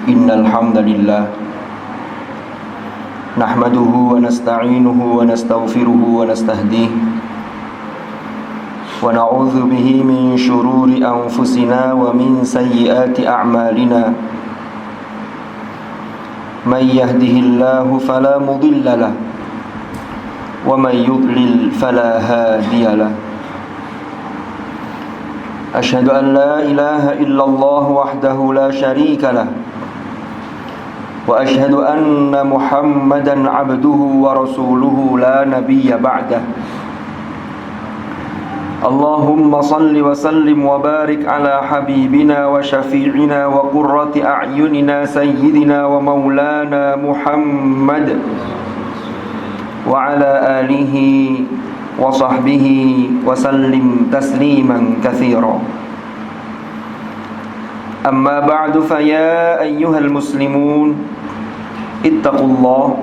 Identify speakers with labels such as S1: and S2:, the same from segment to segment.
S1: Innal hamdalillah nahmaduhu wa nasta'inuhu wa nastaghfiruhu wa nastahdihi wa na'udzu bihi min shururi anfusina wa min sayyiati a'malina. Man yahdihillahu fala mudilla lahu wa man yudlil fala hadiya lahu. Asyhadu an la ilaha illallah wahdahu la syarika lah wa asyhadu anna Muhammadan abduhu wa rasuluhu la nabiyya ba'dah. Allahumma salli wa sallim wa barik ala habibina wa syafi'ina wa qurrati a'yunina sayyidina wa maulana Muhammad wa ala alihi wa sahbihi wa sallim tasliman katsira. Amma ba'du, fa ya ayyuhal muslimun ittaqullah.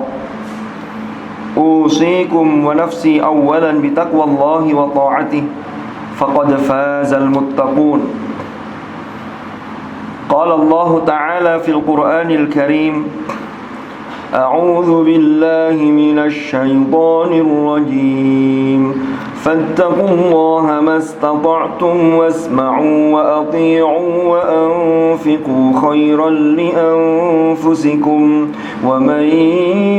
S1: Usikum wa nafsi awwalan bitaqwallahi wa ta'atihi faqad fazal muttaqun. Qala Allah ta'ala fil Qur'anil Karim, a'udzu billahi minasy syaithanir rajim. Fattaqullaha mastata'tum wasma'u wa ati'u wa anfiqu khairan li anfusikum wa man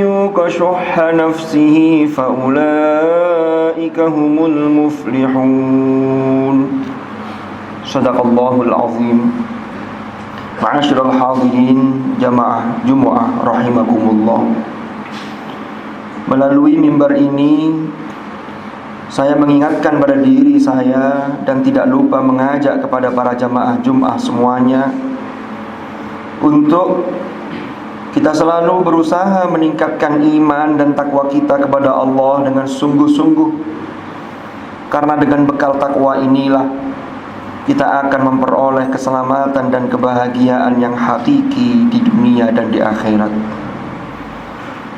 S1: yuqa shuhha nafsihi fa ulaika humul muflihun. Shadaqallahul azim. Ma'asyiral hadirin jamaah Jumat rahimakumullah. Melalui mimbar ini saya mengingatkan pada diri saya dan tidak lupa mengajak kepada para jamaah Jumat semuanya untuk kita selalu berusaha meningkatkan iman dan takwa kita kepada Allah dengan sungguh-sungguh. Karena dengan bekal takwa inilah kita akan memperoleh keselamatan dan kebahagiaan yang hakiki di dunia dan di akhirat.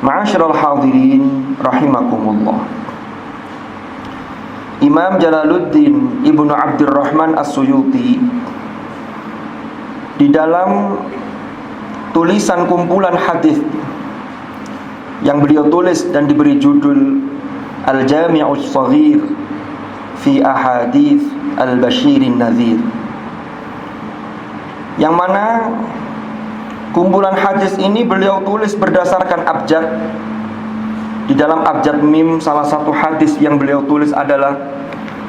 S1: Ma'asyiral hadirin rahimakumullah. Imam Jalaluddin Ibnu Abdurrahman As-Suyuti di dalam tulisan kumpulan hadis yang beliau tulis dan diberi judul Al-Jami'us Shaghir fi Ahadits Al-Bashirin Nadhir, yang mana kumpulan hadis ini beliau tulis berdasarkan abjad. Di dalam abjad mim, salah satu hadis yang beliau tulis adalah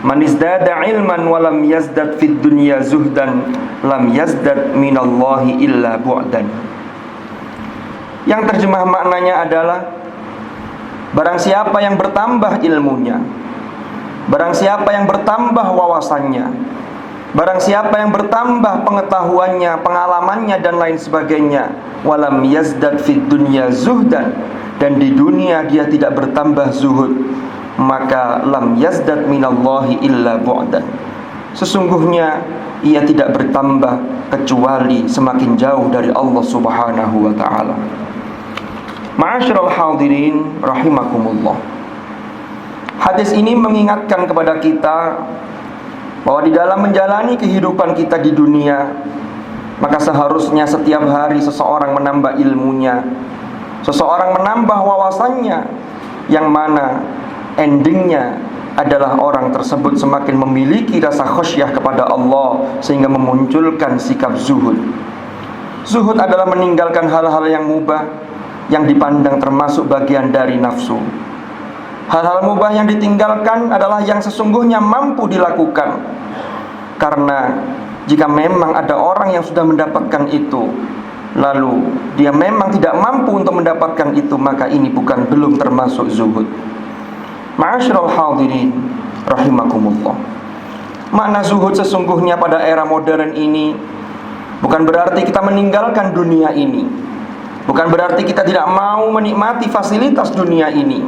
S1: man izdada ilman wa lam yazdad fid dunya zuhdan lam yazdad minallahi illa bu'dan. Yang terjemah maknanya adalah barang siapa yang bertambah ilmunya, barang siapa yang bertambah wawasannya, barang siapa yang bertambah pengetahuannya, pengalamannya dan lain sebagainya, walam yazdad fid dunya zuhdan, dan di dunia dia tidak bertambah zuhud, maka lam yazdad minallahi illa bu'dan. Sesungguhnya ia tidak bertambah kecuali semakin jauh dari Allah Subhanahu wa ta'ala. Ma'asyiral hadirin rahimakumullah. Hadis ini mengingatkan kepada kita bahwa di dalam menjalani kehidupan kita di dunia, maka seharusnya setiap hari seseorang menambah ilmunya, seseorang menambah wawasannya, yang mana endingnya adalah orang tersebut semakin memiliki rasa khasyah kepada Allah sehingga memunculkan sikap zuhud. Zuhud adalah meninggalkan hal-hal yang mubah yang dipandang termasuk bagian dari nafsu. Hal-hal mubah yang ditinggalkan adalah yang sesungguhnya mampu dilakukan. Karena jika memang ada orang yang sudah mendapatkan itu, lalu dia memang tidak mampu untuk mendapatkan itu, maka ini belum termasuk zuhud. Ma'asyiral hadirin rahimakumullah. Makna zuhud sesungguhnya pada era modern ini bukan berarti kita meninggalkan dunia ini, bukan berarti kita tidak mau menikmati fasilitas dunia ini.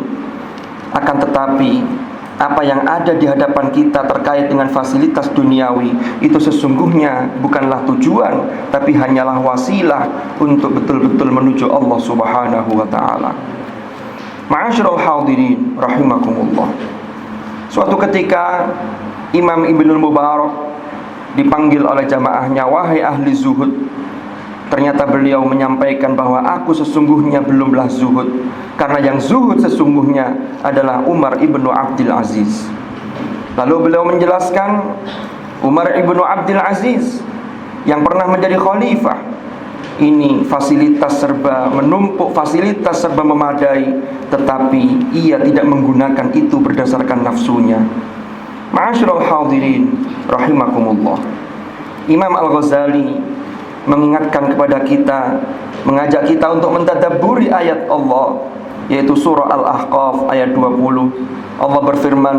S1: Akan tetapi apa yang ada di hadapan kita terkait dengan fasilitas duniawi itu sesungguhnya bukanlah tujuan, tapi hanyalah wasilah untuk betul-betul menuju Allah Subhanahu wa ta'ala. Ma'asyiral hadirin rahimakumullah. Suatu ketika Imam Ibnul Mubarak dipanggil oleh jamaahnya, "Wahai ahli zuhud, Ternyata beliau menyampaikan bahwa aku sesungguhnya belumlah zuhud, karena yang zuhud sesungguhnya adalah Umar ibnu Abdul Aziz. Lalu beliau menjelaskan Umar ibnu Abdul Aziz yang pernah menjadi khalifah, ini fasilitas serba menumpuk, fasilitas serba memadai, tetapi ia tidak menggunakan itu berdasarkan nafsunya. Ma'asyiral hadirin rahimakumullah. Imam Al-Ghazali mengingatkan kepada kita, mengajak kita untuk mentadabburi ayat Allah, yaitu surah Al-Ahqaf ayat 20. Allah berfirman,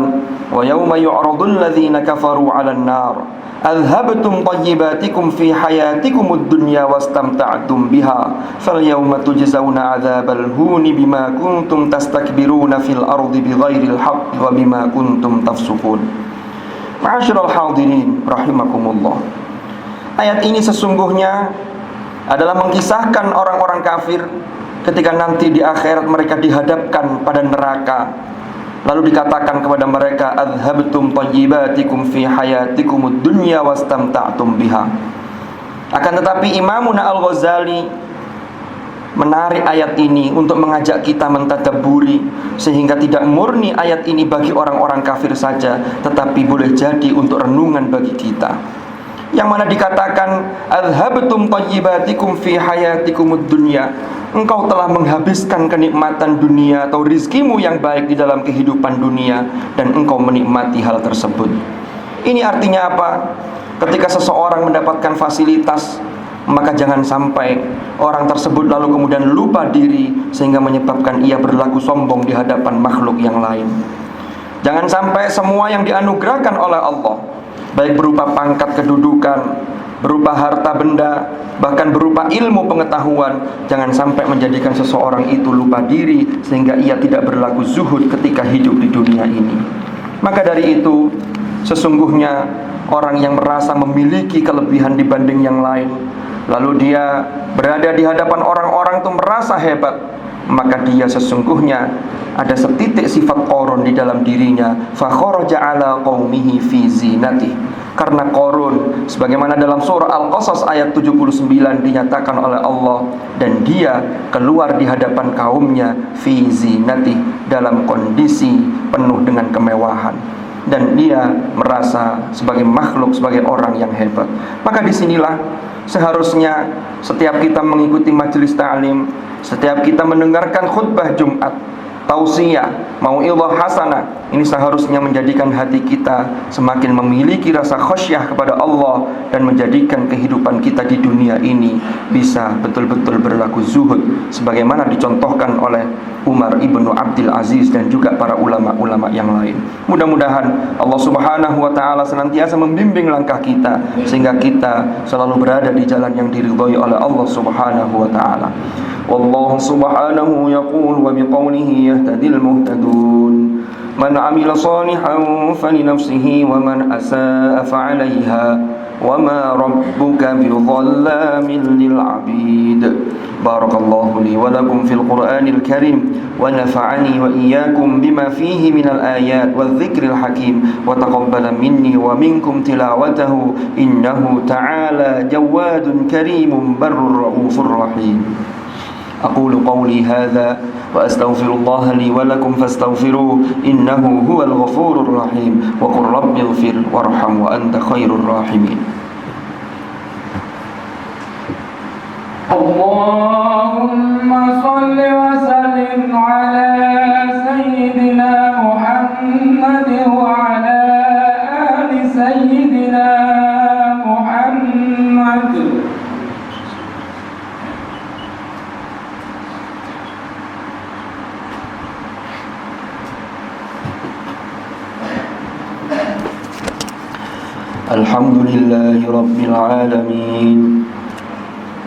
S1: "Wa yauma yu'radul ladzina kafaru 'alan nar, adhabtum tayyibatikum fi hayatikumud dunya wastamta'tum biha, falyawma tujzauna 'adzabal huni bima kuntum tastakbiruna fil ardi bighairil haqqi wa bima kuntum tafsukun." Ma'asyiral hadirin rahimakumullah. Ayat ini sesungguhnya adalah mengisahkan orang-orang kafir ketika nanti di akhirat mereka dihadapkan pada neraka. Lalu dikatakan kepada mereka, adhabtum tayyibatikum fi hayatikumud dunya wastamta'tum biha. Akan tetapi Imamuna Al-Ghazali menarik ayat ini untuk mengajak kita mentadabburi, sehingga tidak murni ayat ini bagi orang-orang kafir saja, tetapi boleh jadi untuk renungan bagi kita. Yang mana dikatakan adhabtum tayyibatikum fi hayatikumud dunya, engkau telah menghabiskan kenikmatan dunia atau rizkimu yang baik di dalam kehidupan dunia, dan engkau menikmati hal tersebut. Ini artinya apa? Ketika seseorang mendapatkan fasilitas, maka jangan sampai orang tersebut lalu kemudian lupa diri sehingga menyebabkan ia berlaku sombong di hadapan makhluk yang lain. Jangan sampai semua yang dianugerahkan oleh Allah, baik berupa pangkat kedudukan, berupa harta benda, bahkan berupa ilmu pengetahuan, jangan sampai menjadikan seseorang itu lupa diri sehingga ia tidak berlaku zuhud ketika hidup di dunia ini. Maka dari itu, sesungguhnya orang yang merasa memiliki kelebihan dibanding yang lain, lalu dia berada di hadapan orang-orang itu merasa hebat, maka dia sesungguhnya ada setitik sifat Qarun di dalam dirinya. Fa kharaja ala qaumihi fi zinatih. Karena Qarun, sebagaimana dalam surah Al-Qasas ayat 79 dinyatakan oleh Allah, dan dia keluar di hadapan kaumnya fi zinatih, dalam kondisi penuh dengan kemewahan, dan dia merasa sebagai makhluk, sebagai orang yang hebat. Maka disinilah seharusnya setiap kita mengikuti majelis ta'lim, setiap kita mendengarkan khutbah Jumat, tausiah, mau'izah hasanah, ini seharusnya menjadikan hati kita semakin memiliki rasa khasyah kepada Allah, dan menjadikan kehidupan kita di dunia ini bisa betul-betul berlaku zuhud sebagaimana dicontohkan oleh Umar ibnu Abdul Aziz dan juga para ulama-ulama yang lain. Mudah-mudahan Allah Subhanahu wa ta'ala senantiasa membimbing langkah kita sehingga kita selalu berada di jalan yang diridhai oleh Allah Subhanahu wa ta'ala. Wallahu subhanahu yaqul wa biqawlihi yahtadil muhtadun. Man amila salihan falinafsihi wa man asaa fa'alaiha wa ma rabbuka bidhallamin lil 'abid. Barakallahu li wa lakum fil Qur'anil Karim wa nafa'ani wa iyyakum bima fihi minal ayat wadh-dhikril hakim wa taqabbala minni wa minkum tilawatahu innahu ta'ala jawadun karimun barrur raufur rahim. أقول قولي هذا وأستغفر الله لي ولكم فاستغفروه إنه هو الغفور الرحيم وقل رب اغفر وارحم وأنت خير الراحمين.
S2: اللهم صل وسلم على سيدنا محمد وعلى آل سيدنا محمد.
S1: الحمد لله رب العالمين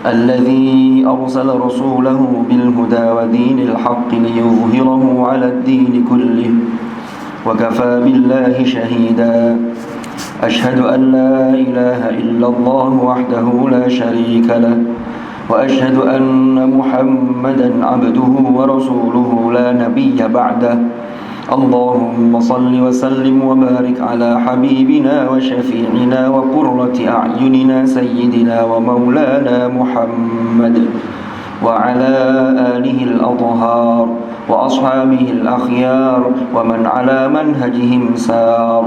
S1: الذي أرسل رسوله بالهدى ودين الحق ليظهره على الدين كله وكفى بالله شهيدا. أشهد أن لا إله إلا الله وحده لا شريك له وأشهد أن محمدا عبده ورسوله لا نبي بعده. اللهم صل وسلم وبارك على حبيبنا وشفيعنا وقرة أعيننا سيدنا ومولانا محمد وعلى آله الأطهار وأصحابه الأخيار ومن على منهجهم سار.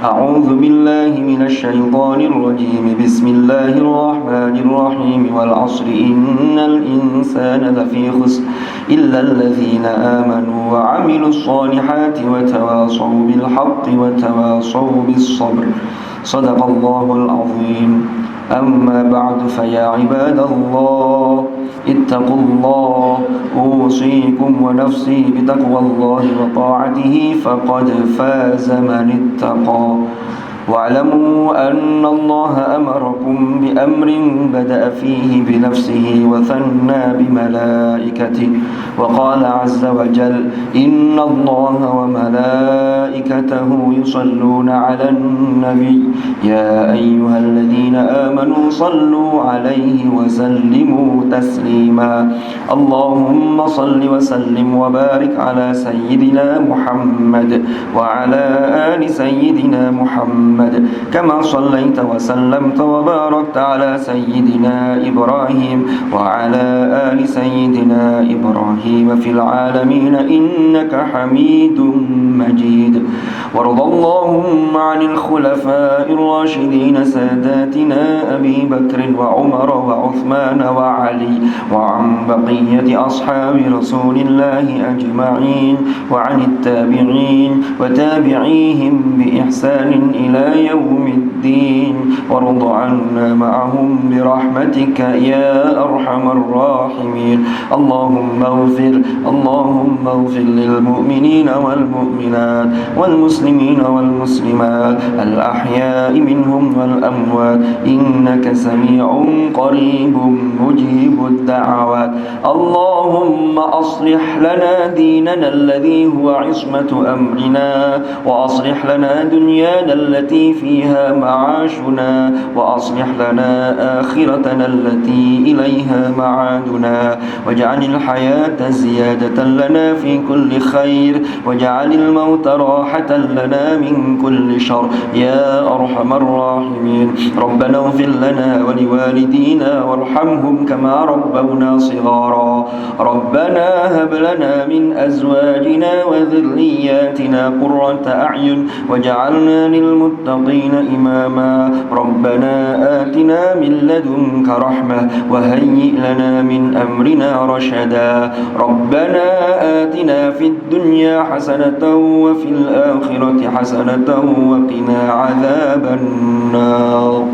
S1: أعوذ بالله من الشيطان الرجيم. بسم الله الرحمن الرحيم. والعصر إن الإنسان لفي خسر إلا الذين آمنوا وعملوا الصالحات وتواصوا بالحق وتواصوا بالصبر. صدق الله العظيم. أما بعد فيا عباد الله اتقوا الله. أوصيكم ونفسي بتقوى الله وطاعته فقد فاز من اتقى. واعلموا أن الله أمركم بأمر بدأ فيه بنفسه وثنى بملائكته وقال عز وجل إن الله وملائكته يصلون على النبي يا أيها الذين آمنوا صلوا عليه وسلموا تسليما. اللهم صل وسلم وبارك على سيدنا محمد وعلى آل سيدنا محمد كما صليت وسلمت وباركت على سيدنا إبراهيم وعلى آل سيدنا إبراهيم في العالمين إنك حميد مجيد. وارض اللهم عن الخلفاء الراشدين ساداتنا أبي بكر وعمر وعثمان وعلي وعن بقية أصحاب رسول الله أجمعين وعن التابعين وتابعيهم بإحسان إلى يوم الدين. وارض عنا معهم برحمتك يا أرحم الراحمين. اللهم اغفر للمؤمنين والمؤمنات والمسلمين والمسلمات الأحياء منهم والأموات إنك سميع قريب مجيب الدعوات. اللهم أصلح لنا ديننا الذي هو عصمة أمرنا وأصلح لنا دنيانا التي فيها معاشنا وأصلح لنا آخرتنا التي إليها معادنا. واجعل الحياة زيادة لنا في كل خير واجعل الموت راحة لنا من كل شر يا أرحم الراحمين. ربنا اغفر لنا ولوالدينا وارحمهم كما ربونا صغارا. ربنا هب لنا من أزواجنا وذرياتنا قرة أعين واجعلنا للمتقين إماما. ربنا آتنا من لدنك رحمة وهيئ لنا من أمرنا رشدا. ربنا آتنا في الدنيا حسنة وفي الآخرة حسنة وقنا عذاب النار.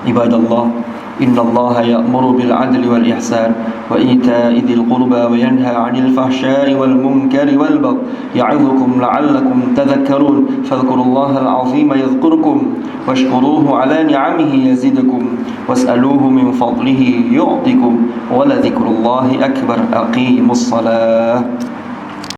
S1: عباد الله إن الله يأمر بالعدل والإحسان وإيتاء ذي القربى وينهى عن الفحشاء والمنكر والبغي يعظكم لعلكم تذكرون. فاذكروا الله العظيم يذكركم واشكروه على نعمه يزدكم واسألوه من فضله يعطكم ولذكر الله أكبر. أقيموا الصلاة.